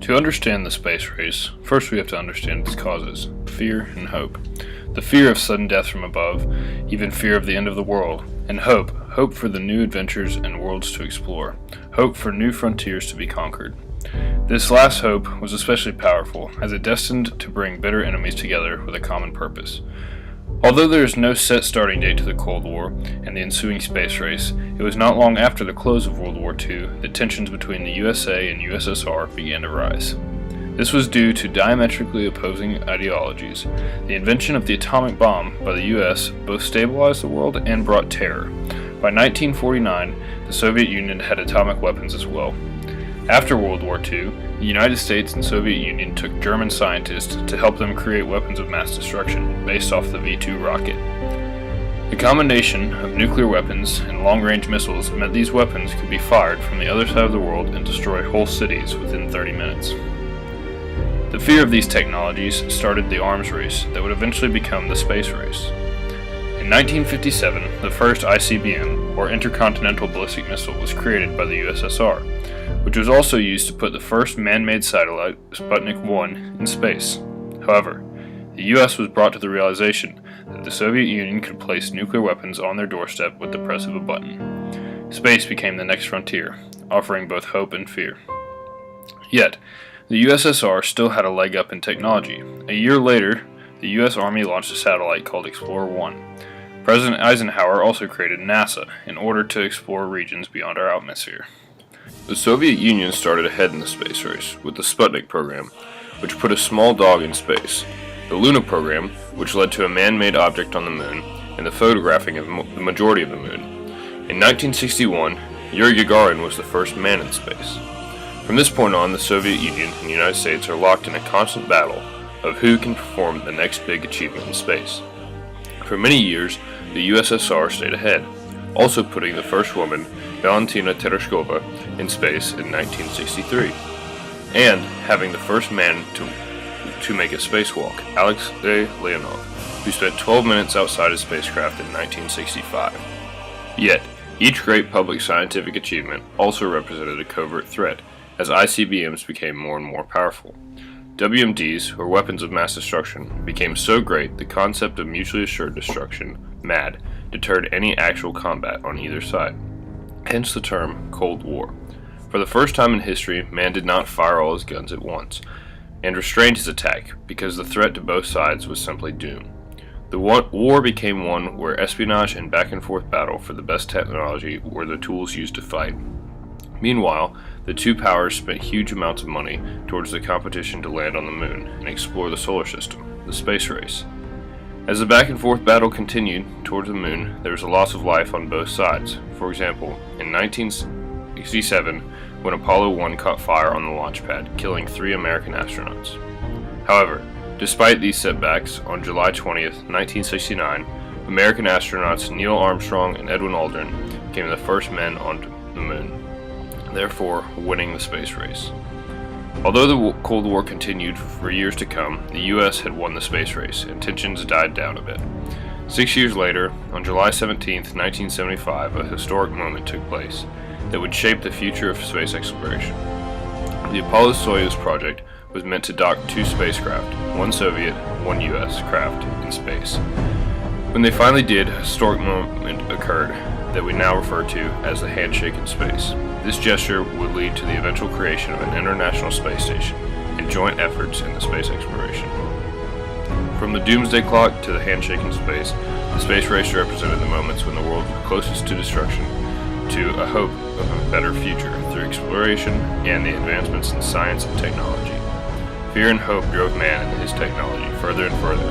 To understand the space race, first we have to understand its causes: fear and hope. The fear of sudden death from above, even fear of the end of the world, and hope for the new adventures and worlds to explore, hope for new frontiers to be conquered. This last hope was especially powerful, as it destined to bring bitter enemies together with a common purpose. Although there is no set starting date to the Cold War and the ensuing space race, it was not long after the close of World War II that tensions between the USA and USSR began to rise. This was due to diametrically opposing ideologies. The invention of the atomic bomb by the US both stabilized the world and brought terror. By 1949, the Soviet Union had atomic weapons as well. After World War II, the United States and Soviet Union took German scientists to help them create weapons of mass destruction based off the V-2 rocket. The combination of nuclear weapons and long-range missiles meant these weapons could be fired from the other side of the world and destroy whole cities within 30 minutes. The fear of these technologies started the arms race that would eventually become the space race. In 1957, the first ICBM, or Intercontinental Ballistic Missile, was created by the USSR, which was also used to put the first man-made satellite, Sputnik 1, in space. However, the US was brought to the realization that the Soviet Union could place nuclear weapons on their doorstep with the press of a button. Space became the next frontier, offering both hope and fear. Yet, the USSR still had a leg up in technology. A year later, the US Army launched a satellite called Explorer 1. President Eisenhower also created NASA in order to explore regions beyond our atmosphere. The Soviet Union started ahead in the space race with the Sputnik program, which put a small dog in space, the Luna program, which led to a man-made object on the moon, and the photographing of the majority of the moon. In 1961, Yuri Gagarin was the first man in space. From this point on, the Soviet Union and the United States are locked in a constant battle of who can perform the next big achievement in space. For many years, the USSR stayed ahead, also putting the first woman, Valentina Tereshkova, in space in 1963, and having the first man to make a spacewalk, Alexei Leonov, who spent 12 minutes outside his spacecraft in 1965. Yet, each great public scientific achievement also represented a covert threat, as ICBMs became more and more powerful. WMDs, or weapons of mass destruction, became so great the concept of mutually assured destruction, MAD, deterred any actual combat on either side. Hence the term Cold War. For the first time in history, man did not fire all his guns at once, and restrained his attack because the threat to both sides was simply doom. The war became one where espionage and back-and-forth battle for the best technology were the tools used to fight. Meanwhile, the two powers spent huge amounts of money towards the competition to land on the moon and explore the solar system, the space race. As the back-and-forth battle continued towards the moon, there was a loss of life on both sides. For example, in 1967, when Apollo 1 caught fire on the launch pad, killing 3 American astronauts. However, despite these setbacks, on July 20th, 1969, American astronauts Neil Armstrong and Edwin Aldrin became the first men on the moon, therefore winning the space race. Although the Cold War continued for years to come, the US had won the space race, and tensions died down a bit. 6 years later, on July 17, 1975, a historic moment took place that would shape the future of space exploration. The Apollo-Soyuz project was meant to dock 2 spacecraft, 1 Soviet, 1 US craft, in space. When they finally did, a historic moment occurred that we now refer to as the handshake in space. This gesture would lead to the eventual creation of an international space station and joint efforts in the space exploration. From the doomsday clock to the handshake in space, the space race represented the moments when the world was closest to destruction to a hope of a better future through exploration and the advancements in science and technology. Fear and hope drove man into his technology further and further,